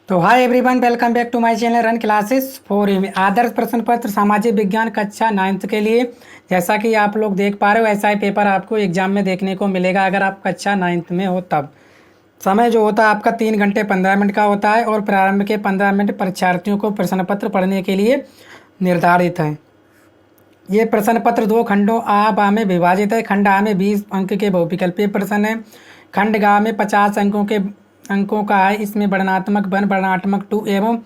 तो hi everyone, welcome back to my channel run classes for आदर्श प्रश्न पत्र सामाजिक विज्ञान कक्षा 9th के लिए। जैसा कि आप लोग देख पा रहे हो, ऐसा ही पेपर आपको एग्जाम में देखने को मिलेगा अगर आप कक्षा 9th में हो तब। समय जो होता है आपका 3 घंटे 15 मिनट का होता है और प्रारंभ के 15 मिनट परीक्षार्थियों को प्रश्न पत्र पढ़ने के लिए निर्धारित है। ये प्रश्न पत्र 2 खंडों आ बा में विभाजित है। खंड आ में 20 अंक के बहुविकल्पीय प्रश्न है। खंड गा में 50 अंकों का है। इसमें वर्णनात्मक 1, वर्णनात्मक 2 एवं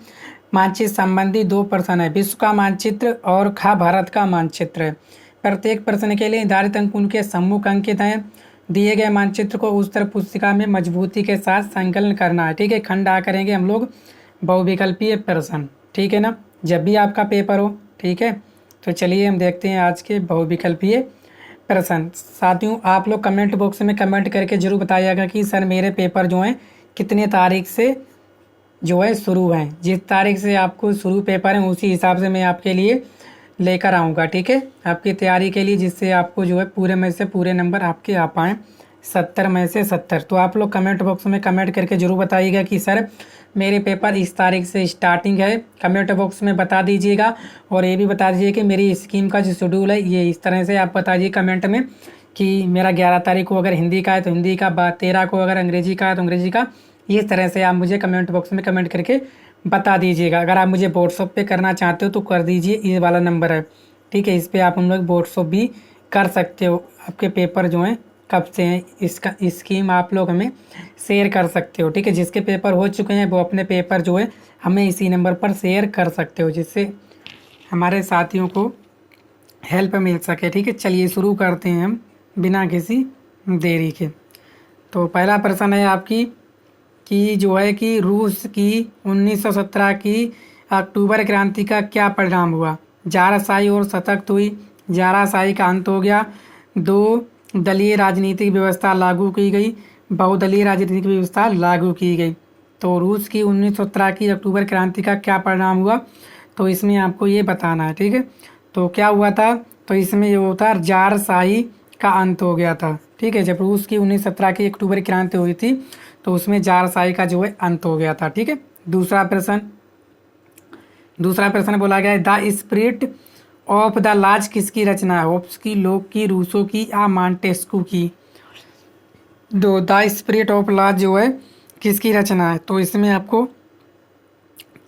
मानचित्र संबंधी 2 प्रश्न है। विश्व का मानचित्र और खा भारत का मानचित्र है। प्रत्येक प्रश्न के लिए निर्धारित अंक उनके सम्मुख अंकित हैं। दिए गए मानचित्र को उत्तर पुस्तिका में मजबूती के साथ संकलन करना है। ठीक है, खंड आ करेंगे हम लोग बहुविकल्पीय प्रश्न। ठीक है ना, जब भी आपका पेपर हो। ठीक है, तो चलिए हम देखते हैं आज के बहुविकल्पीय प्रश्न। साथियों, आप लोग कमेंट बॉक्स में कमेंट करके जरूर बताइएगा कि सर मेरे पेपर जो हैं कितने तारीख से जो है शुरू हैं। जिस तारीख से आपको शुरू पेपर है उसी हिसाब से मैं आपके लिए लेकर आऊँगा। ठीक है, आपकी तैयारी के लिए, जिससे आपको जो है पूरे में से पूरे नंबर आपके आ पाएँ 70 में से 70। तो आप लोग कमेंट बॉक्स में कमेंट करके ज़रूर बताइएगा कि सर मेरे पेपर इस तारीख से स्टार्टिंग है। कमेंट बॉक्स में बता दीजिएगा और ये भी बता दीजिए कि मेरी स्कीम का जो शेड्यूल है ये इस तरह से आप बताइए कमेंट में कि मेरा 11 तारीख को अगर हिंदी का है तो हिंदी का, 13 को अगर अंग्रेजी का है तो अंग्रेजी का। इस तरह से आप मुझे कमेंट बॉक्स में कमेंट करके बता दीजिएगा। अगर आप मुझे व्हाट्सअप पे करना चाहते हो तो कर दीजिए, ये वाला नंबर है। ठीक है, इस पर आप हम लोग व्हाट्सअप भी कर सकते हो। आपके पेपर जो हैं कब से हैं इसका स्कीम आप लोग हमें शेयर कर सकते हो। ठीक है, जिसके पेपर हो चुके हैं वो अपने पेपर जो है हमें इसी नंबर पर शेयर कर सकते हो, जिससे हमारे साथियों को हेल्प मिल सके। ठीक है, चलिए शुरू करते हैं हम बिना किसी देरी के। तो पहला प्रश्न है आपकी कि जो है कि रूस की 1917 की अक्टूबर क्रांति का क्या परिणाम हुआ। जाराशाही और सशक्त हुई। जाराशाही का अंत हो गया। 2 दलीय राजनीतिक व्यवस्था लागू की गई। बहुदलीय राजनीतिक व्यवस्था लागू की गई। तो रूस की 1917 की अक्टूबर क्रांति का क्या परिणाम हुआ, तो इसमें आपको ये बताना है। ठीक है, तो क्या हुआ था, तो इसमें ये होता जारशाही का अंत हो गया था। ठीक है, जब रूस की 1917 की अक्टूबर क्रांति हुई थी तो उसमें जारशाही का जो है अंत हो गया था। ठीक है, दूसरा प्रश्न बोला गया है द स्पिरिट ऑफ द लाज किसकी रचना है। होब्स की, लोक की, रूसो की या मॉन्टेस्क्यू की। द स्पिरिट ऑफ लाज जो है किसकी रचना है, तो इसमें आपको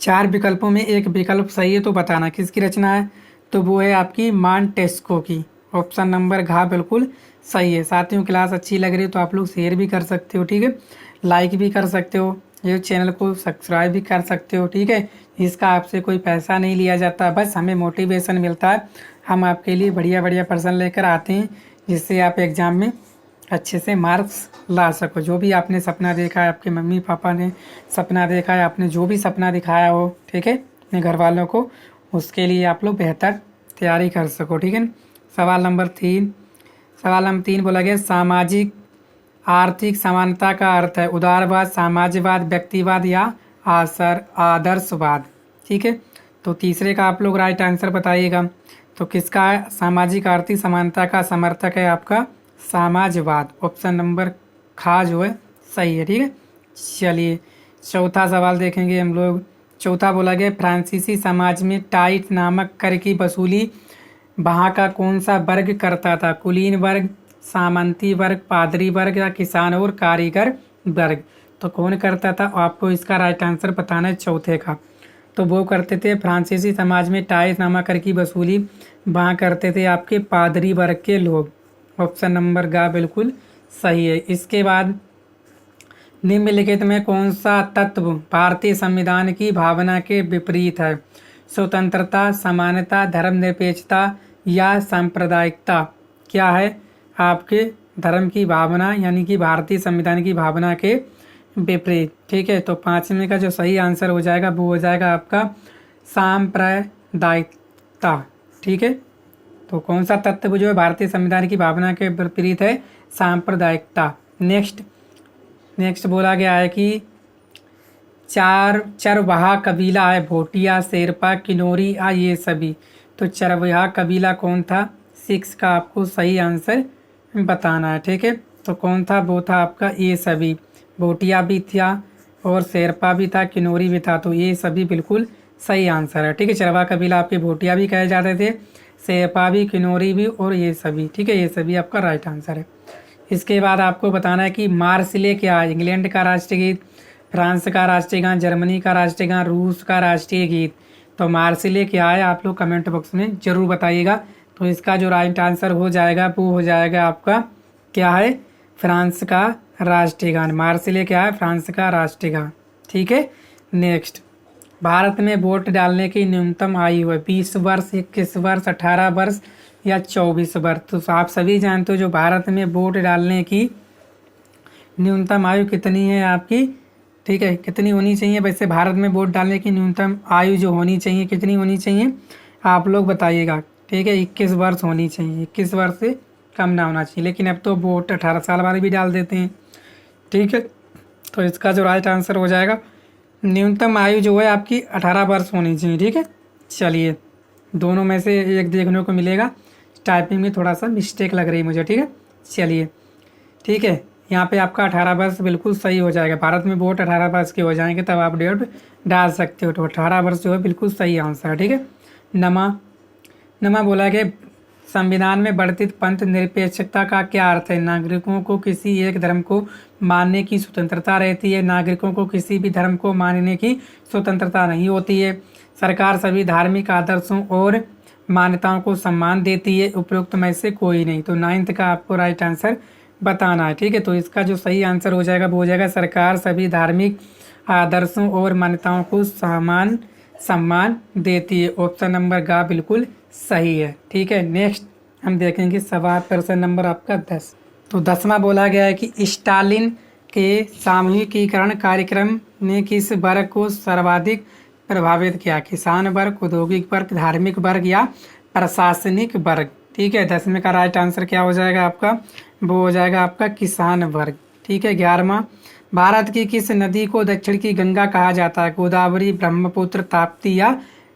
4 विकल्पों में एक विकल्प सही है तो बताना किसकी रचना है, तो वो है आपकी मॉन्टेस्क्यू की। ऑप्शन नंबर घ बिल्कुल सही है। साथियों, क्लास अच्छी लग रही है तो आप लोग शेयर भी कर सकते हो। ठीक है, लाइक भी कर सकते हो, ये चैनल को सब्सक्राइब भी कर सकते हो। ठीक है, इसका आपसे कोई पैसा नहीं लिया जाता, बस हमें मोटिवेशन मिलता है। हम आपके लिए बढ़िया बढ़िया प्रश्न लेकर आते हैं जिससे आप एग्ज़ाम में अच्छे से मार्क्स ला सको। जो भी आपने सपना देखा है, आपके मम्मी पापा ने सपना देखा है, आपने जो भी सपना दिखाया हो, ठीक है, अपने घर वालों को, उसके लिए आप लोग बेहतर तैयारी कर सको। ठीक है, सवाल नंबर 3 बोला गया सामाजिक आर्थिक समानता का अर्थ है उदारवाद, साम्यवाद, व्यक्तिवाद या आदर्शवाद। ठीक है, तो तीसरे का आप लोग राइट आंसर बताइएगा। तो किसका है, सामाजिक आर्थिक समानता का समर्थक है आपका समाजवाद। ऑप्शन नंबर खा जो है सही है। ठीक है, चलिए चौथा सवाल देखेंगे हम लोग। चौथा बोला गया फ्रांसीसी समाज में टाइट नामक कर की वसूली वहाँ का कौन सा वर्ग करता था। कुलीन वर्ग, सामंती वर्ग, पादरी वर्ग या किसान और कारीगर वर्ग। तो कौन करता था, आपको इसका राइट आंसर बताना है चौथे का। तो वो करते थे फ्रांसीसी समाज में टाइट नामक कर की वसूली वहाँ करते थे आपके पादरी वर्ग के लोग। ऑप्शन नंबर गा बिल्कुल सही है। इसके बाद निम्नलिखित में कौन सा तत्व भारतीय संविधान की भावना के विपरीत है। स्वतंत्रता, समानता, धर्मनिरपेक्षता या सांप्रदायिकता। क्या है, आपके धर्म की भावना यानी कि भारतीय संविधान की भावना के विपरीत। ठीक है, तो 5वें का जो सही आंसर हो जाएगा वो हो जाएगा आपका सांप्रदायिकता। ठीक है, तो कौन सा तत्व जो है भारतीय संविधान की भावना के विपरीत है, सांप्रदायिकता। नेक्स्ट बोला गया है कि चरवाहा कबीला है भोटिया, शेरपा, किन्नौरी या ये सभी। तो चरवाहा कबीला कौन था, 6 का आपको सही आंसर बताना है। ठीक है, तो कौन था, वो था आपका ये सभी। भोटिया भी था, और शेरपा भी था, किन्नौरी भी था। तो ये सभी बिल्कुल सही आंसर है। ठीक है, चरवा कबीला आपके भोटिया भी कहे जाते थे, शेरपा भी, किन्नौरी भी और ये सभी। ठीक है, ये सभी आपका राइट आंसर है। इसके बाद आपको बताना है कि मार्सिले क्या है। इंग्लैंड का राष्ट्रीय गीत, फ्रांस का राष्ट्रीय गान, जर्मनी का राष्ट्रीय गान, रूस का राष्ट्रीय गीत। तो मार्सिले क्या है आप लोग कमेंट बॉक्स में जरूर बताइएगा। तो इसका जो राइट आंसर हो जाएगा वो हो जाएगा आपका क्या है, फ्रांस का राष्ट्रीय गान। मार्सिले क्या है, फ्रांस का राष्ट्रीय गान। ठीक है, नेक्स्ट, भारत में वोट डालने की न्यूनतम आयु है 20 वर्ष, 21 वर्ष, 18 वर्ष या 24 वर्ष। तो आप सभी जानते हो जो भारत में वोट डालने की न्यूनतम आयु कितनी है आपकी। ठीक है, कितनी होनी चाहिए वैसे भारत में वोट डालने की न्यूनतम आयु जो होनी चाहिए कितनी होनी चाहिए आप लोग बताइएगा। ठीक है, 21 वर्ष होनी चाहिए, 21 वर्ष से कम ना होना चाहिए। लेकिन अब तो वोट 18 साल वाले भी डाल देते हैं। ठीक है, तो इसका जो राइट आंसर हो जाएगा, न्यूनतम आयु जो है आपकी 18 वर्ष होनी चाहिए। ठीक है, चलिए दोनों में से एक देखने को मिलेगा। टाइपिंग में थोड़ा सा मिस्टेक लग रही है मुझे। ठीक है, चलिए ठीक है, यहाँ पे आपका 18 वर्ष बिल्कुल सही हो जाएगा। भारत में वोट 18 वर्ष के हो जाएंगे तब आप वोट डाल सकते हो। तो 18 वर्ष जो है बिल्कुल सही आंसर है। ठीक है, नमा बोला कि संविधान में वर्णित पंथ निरपेक्षता का क्या अर्थ है। नागरिकों को किसी एक धर्म को मानने की स्वतंत्रता रहती है। नागरिकों को किसी भी धर्म को मानने की स्वतंत्रता नहीं होती है। सरकार सभी धार्मिक आदर्शों और मान्यताओं को सम्मान देती है। उपरोक्त में से कोई नहीं। तो 9th का आपको राइट आंसर बताना है। ठीक है, तो इसका जो सही आंसर हो जाएगा वो हो जाएगा सरकार सभी धार्मिक आदर्शों और मान्यताओं को सम्मान देती है। ऑप्शन नंबर गा बिल्कुल सही है। ठीक है, नेक्स्ट हम देखेंगे सवाल प्रश्न नंबर आपका 10। तो 10वां बोला गया है कि स्टालिन के सामूहिकीकरण कार्यक्रम ने किस वर्ग को सर्वाधिक प्रभावित किया। किसान वर्ग, औद्योगिक वर्ग, धार्मिक वर्ग या प्रशासनिक वर्ग। ठीक है, 10वें का राइट आंसर क्या हो जाएगा आपका, वो हो जाएगा आपका किसान वर्ग। ठीक है, 11वां, भारत की किस नदी को दक्षिण की गंगा कहा जाता है। गोदावरी, ब्रह्मपुत्र, ताप्ती या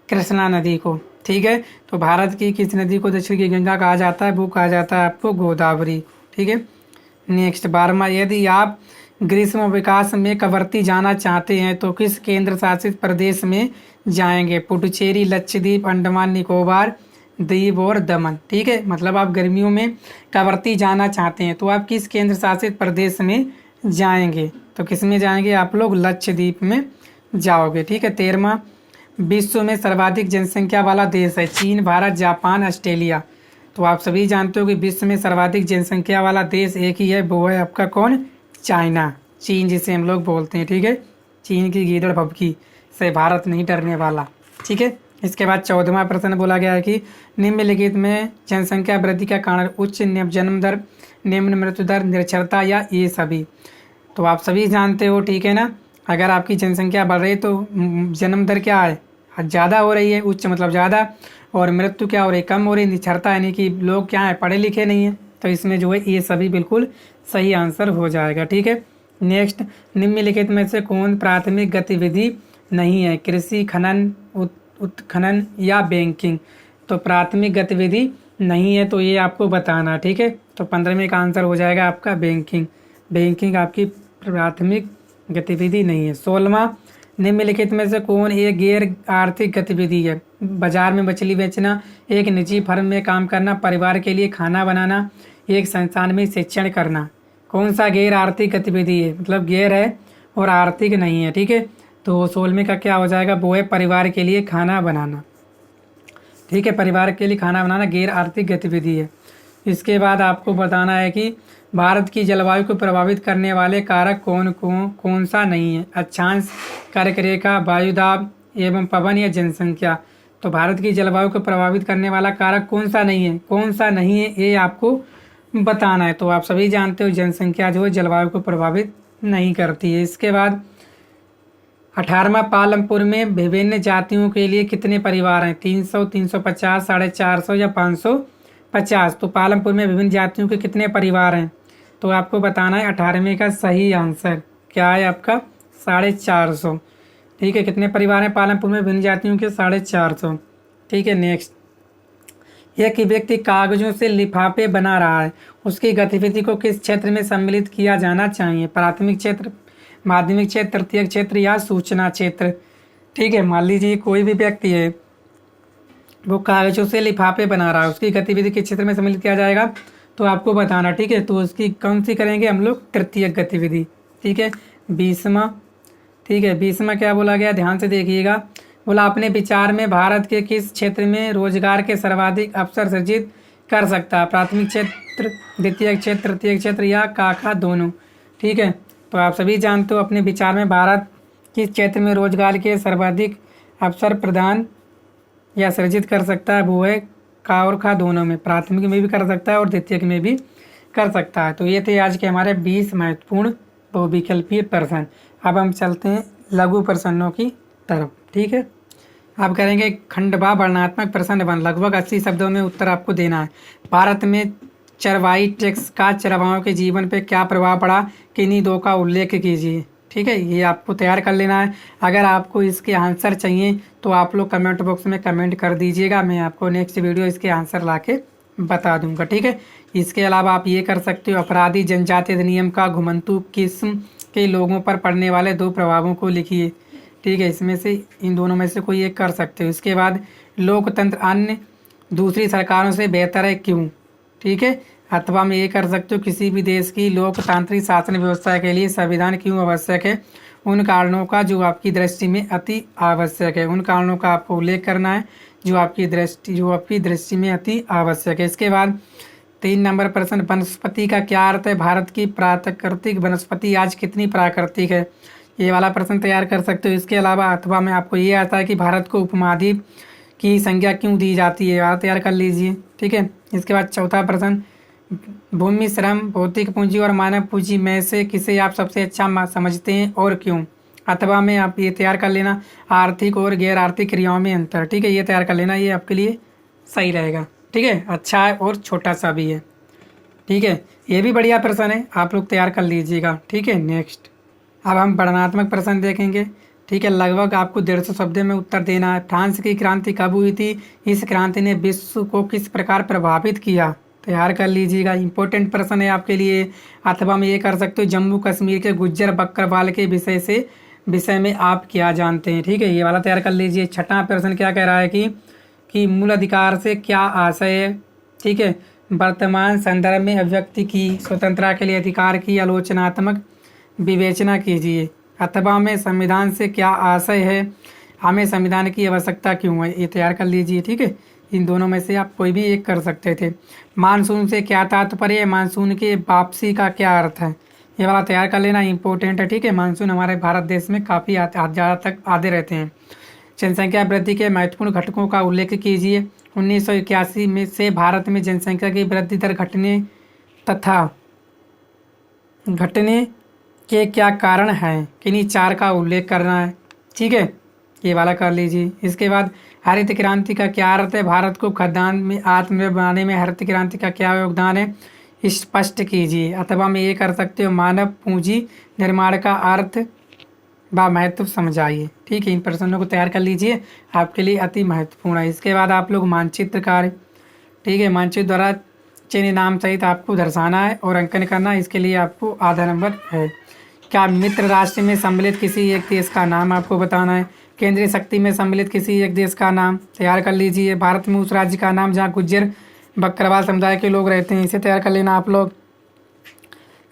कृष्णा नदी को। ठीक है, तो भारत की किस नदी को दक्षिण की गंगा कहा जाता है, वो कहा जाता है आपको गोदावरी। ठीक है, नेक्स्ट 12वां, यदि आप ग्रीष्म विकास में कवरती जाना चाहते हैं तो किस केंद्र शासित प्रदेश में जाएंगे। पुडुचेरी, लक्षद्वीप, अंडमान निकोबार, दीव और दमन। ठीक है, मतलब आप गर्मियों में कवरती जाना चाहते हैं तो आप किस केंद्र शासित प्रदेश में जाएंगे। तो किस में जाएंगे आप लोग, लक्षद्वीप में जाओगे। ठीक है, 13वां, विश्व में सर्वाधिक जनसंख्या वाला देश है। चीन, भारत, जापान, ऑस्ट्रेलिया। तो आप सभी जानते हो कि विश्व में सर्वाधिक जनसंख्या वाला देश एक ही है, वो है आपका कौन, चाइना, चीन जिसे हम लोग बोलते हैं। ठीक है, चीन की गीदड़ भभकी से भारत नहीं डरने वाला। ठीक है, इसके बाद 14वां प्रश्न बोला गया है कि निम्नलिखित में जनसंख्या वृद्धि का कारण उच्च जन्म दर, निम्न मृत्यु दर, निरक्षरता या ये सभी। तो आप सभी जानते हो, ठीक है ना, अगर आपकी जनसंख्या बढ़ रही है तो जन्म दर क्या है, ज़्यादा हो रही है, उच्च मतलब ज़्यादा, और मृत्यु क्या हो रही है, कम हो रही है। निरक्षरता यानी कि लोग क्या है, पढ़े लिखे नहीं हैं। तो इसमें जो है ये सभी बिल्कुल सही आंसर हो जाएगा। ठीक है, नेक्स्ट, निम्नलिखित में से कौन प्राथमिक गतिविधि नहीं है। कृषि, खनन, उत्खनन या बैंकिंग। तो प्राथमिक गतिविधि नहीं है तो ये आपको बताना। ठीक है, तो 15वें का आंसर हो जाएगा आपका बैंकिंग। बैंकिंग आपकी प्राथमिक गतिविधि नहीं है। 16वां, निम्नलिखित में से कौन एक गैर आर्थिक गतिविधि है। बाजार में मछली बेचना, एक निजी फर्म में काम करना, परिवार के लिए खाना बनाना, एक संस्थान में शिक्षण करना। कौन सा गैर आर्थिक गतिविधि है, मतलब गैर है और आर्थिक नहीं है। ठीक है, तो 16वें का क्या हो जाएगा, वो है परिवार के लिए खाना बनाना। ठीक है, परिवार के लिए खाना बनाना गैर आर्थिक गतिविधि है। इसके बाद आपको बताना है कि भारत की जलवायु को प्रभावित करने वाले कारक कौन सा नहीं है। अक्षांश, कर्क रेखा, वायुदाब एवं पवन या जनसंख्या। तो भारत की जलवायु को प्रभावित करने वाला कारक कौन सा नहीं है, कौन सा नहीं है ये आपको बताना है। तो आप सभी जानते हो जनसंख्या जो है जलवायु को प्रभावित नहीं करती है। इसके बाद 18वां, पालमपुर में विभिन्न जातियों के लिए कितने परिवार हैं। 300, 350, 450 या 550। तो पालमपुर में विभिन्न जातियों के कितने परिवार हैं, तो आपको बताना है 18वें का सही आंसर क्या है आपका 450। ठीक है, कितने परिवार हैं पालमपुर में विभिन्न जातियों के, 450। ठीक है, नेक्स्ट, एक व्यक्ति कागजों से लिफाफे बना रहा है, उसकी गतिविधि को किस क्षेत्र में सम्मिलित किया जाना चाहिए। प्राथमिक क्षेत्र, माध्यमिक क्षेत्र, तृतीयक क्षेत्र या सूचना क्षेत्र। ठीक है, मान लीजिए कोई भी व्यक्ति है वो कागजों से लिफाफे बना रहा है, उसकी गतिविधि किस क्षेत्र में सम्मिलित किया जाएगा तो आपको बताना। ठीक है, तो उसकी कौन सी करेंगे हम लोग, तृतीयक गतिविधि। ठीक है, 20वां। ठीक है, 20वां क्या बोला गया, ध्यान से देखिएगा। बोला अपने विचार में भारत के किस क्षेत्र में रोजगार के सर्वाधिक अवसर सृजित कर सकता है, प्राथमिक क्षेत्र, द्वितीयक क्षेत्र, तृतीयक क्षेत्र या काका दोनों। ठीक है, तो आप सभी जानते हो अपने विचार में भारत किस क्षेत्र में रोजगार के सर्वाधिक अवसर प्रदान या सृजित कर सकता है, वो है का और खा दोनों में, प्राथमिक में भी कर सकता है और द्वितीयक में भी कर सकता है। तो ये थे आज के हमारे 20 महत्वपूर्ण बहुविकल्पीय प्रश्न। अब हम चलते हैं लघु प्रश्नों की तरफ। ठीक है, अब करेंगे खंडवा वर्णनात्मक प्रश्न 1। लगभग 80 शब्दों में उत्तर आपको देना है। भारत में चरवाई टैक्स का चरवाहों के जीवन पर क्या प्रभाव पड़ा, किन्हीं दो का उल्लेख कीजिए। ठीक है, ये आपको तैयार कर लेना है। अगर आपको इसके आंसर चाहिए तो आप लोग कमेंट बॉक्स में कमेंट कर दीजिएगा, मैं आपको नेक्स्ट वीडियो इसके आंसर लाके बता दूंगा। ठीक है, इसके अलावा आप ये कर सकते हो, अपराधी जनजाति अधिनियम का घुमंतु किस्म के लोगों पर पड़ने वाले 2 प्रभावों को लिखिए। ठीक है, इसमें से इन दोनों में से कोई एक कर सकते हो। इसके बाद लोकतंत्र अन्य दूसरी सरकारों से बेहतर है क्यों। ठीक है, अथवा में ये कर सकते हो, किसी भी देश की लोकतांत्रिक शासन व्यवस्था के लिए संविधान क्यों आवश्यक है, उन कारणों का जो आपकी दृष्टि में अति आवश्यक है। उन कारणों का आपको उल्लेख करना है जो आपकी दृष्टि में अति आवश्यक है। इसके बाद 3 नंबर प्रश्न, वनस्पति का क्या अर्थ है, भारत की प्राकृतिक वनस्पति आज कितनी प्राकृतिक है, ये वाला प्रश्न तैयार कर सकते हो। इसके अलावा अथवा में आपको ये आता है कि भारत को उपमहाद्वीप की संज्ञा क्यों दी जाती है, आप तैयार कर लीजिए। ठीक है, इसके बाद चौथा प्रश्न, भूमि, श्रम, भौतिक पूंजी और मानव पूंजी में से किसे आप सबसे अच्छा समझते हैं और क्यों। अथवा में आप ये तैयार कर लेना, आर्थिक और गैर आर्थिक क्रियाओं में अंतर। ठीक है, ये तैयार कर लेना, ये आपके लिए सही रहेगा। ठीक है, अच्छा है और छोटा सा भी है। ठीक है, ये भी बढ़िया प्रश्न है, आप लोग तैयार कर लीजिएगा। ठीक है, नेक्स्ट अब हम वर्णनात्मक प्रश्न देखेंगे। ठीक है, लगभग आपको 150 शब्दों में उत्तर देना है। फ्रांस की क्रांति कब हुई थी, इस क्रांति ने विश्व को किस प्रकार प्रभावित किया, तैयार कर लीजिएगा, इंपॉर्टेंट प्रश्न है आपके लिए। अथवा में ये कर सकते हो, जम्मू कश्मीर के गुज्जर बकरवाल के विषय में आप क्या जानते हैं। ठीक है, ये वाला तैयार कर लीजिए। छठा प्रश्न क्या कह रहा है कि मूल अधिकार से क्या आशय है। ठीक है, वर्तमान संदर्भ में अभिव्यक्ति की स्वतंत्रता के लिए अधिकार की आलोचनात्मक विवेचना कीजिए। अथवा में संविधान से क्या आशय है, हमें संविधान की आवश्यकता क्यों है, ये तैयार कर लीजिए। ठीक है, इन दोनों में से आप कोई भी एक कर सकते थे। मानसून से क्या तात्पर्य है, मानसून के वापसी का क्या अर्थ है, ये वाला तैयार कर लेना, इंपॉर्टेंट है। ठीक है, मानसून हमारे भारत देश में काफ़ी ज़्यादा तक आते रहते हैं। जनसंख्या वृद्धि के महत्वपूर्ण घटकों का उल्लेख कीजिए। 1981 में से भारत में जनसंख्या की वृद्धि दर घटने के क्या कारण हैं, किन्हीं 4 का उल्लेख करना है। ठीक है, ये वाला कर लीजिए। इसके बाद हरित क्रांति का क्या अर्थ है, भारत को खाद्यान्न में आत्मनिर्भर बनाने में हरित क्रांति का क्या योगदान है, स्पष्ट कीजिए। अथवा में ये कर सकते हो, मानव पूंजी निर्माण का अर्थ व महत्व समझाइए। ठीक है, इन प्रश्नों को तैयार कर लीजिए, आपके लिए अति महत्वपूर्ण है। इसके बाद आप लोग मानचित्र कार्य, ठीक है, मानचित्र द्वारा चिन्ह नाम सहित आपको दर्शाना है और अंकन करना है। इसके लिए आपको आधा नंबर है। क्या मित्र राष्ट्र में सम्मिलित किसी एक देश का नाम आपको बताना है। केंद्रीय शक्ति में सम्मिलित किसी एक देश का नाम तैयार कर लीजिए। भारत में उस राज्य का नाम जहाँ गुज्जर बकरवाल समुदाय के लोग रहते हैं, इसे तैयार कर लेना आप लोग।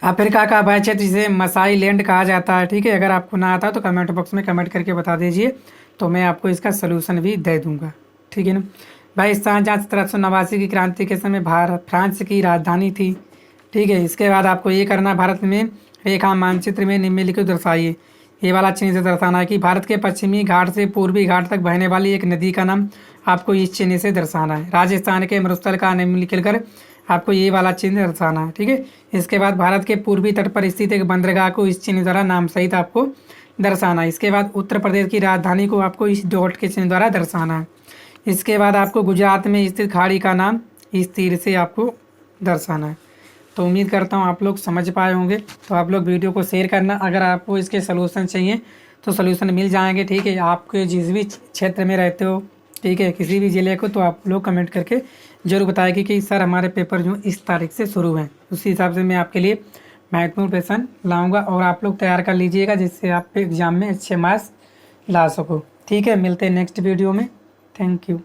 अफ्रीका का वह क्षेत्र जिसे मसाई लैंड कहा जाता है। ठीक है, अगर आपको ना आता तो कमेंट बॉक्स में कमेंट करके बता दीजिए, तो मैं आपको इसका सोल्यूशन भी दे दूंगा। ठीक है ना भाई। शाहजहाँ 1789 की क्रांति के समय फ्रांस की राजधानी थी। ठीक है, इसके बाद आपको ये करना, भारत में रेखा मानचित्र में निम्नलिखित दर्शाइए। ये वाला चिन्ह से दर्शाना है कि भारत के पश्चिमी घाट से पूर्वी घाट तक बहने वाली एक नदी का नाम आपको इस चिन्ह से दर्शाना है। राजस्थान के मरुस्थल का नाम लिखकर आपको ये वाला चिन्ह दर्शाना है। ठीक है, इसके बाद भारत के पूर्वी तट पर स्थित एक बंदरगाह को इस चिन्ह द्वारा नाम सहित आपको दर्शाना है। इसके बाद उत्तर प्रदेश की राजधानी को आपको इस डॉट के चिन्ह द्वारा दर्शाना है। इसके बाद आपको गुजरात में स्थित खाड़ी का नाम इस तीर से आपको दर्शाना है। तो उम्मीद करता हूँ आप लोग समझ पाए होंगे। तो आप लोग वीडियो को शेयर करना, अगर आपको इसके सलूशन चाहिए तो सलूशन मिल जाएंगे। ठीक है, आपके जिस भी क्षेत्र में रहते हो, ठीक है, किसी भी ज़िले को, तो आप लोग कमेंट करके जरूर बताएंगे कि सर हमारे पेपर जो इस तारीख से शुरू हैं, उसी हिसाब से मैं आपके लिए महत्वपूर्ण प्रश्न लाऊंगा और आप लोग तैयार कर लीजिएगा जिससे आप एग्ज़ाम में अच्छे मार्क्स ला सको। ठीक है, मिलते हैं नेक्स्ट वीडियो में। Thank you.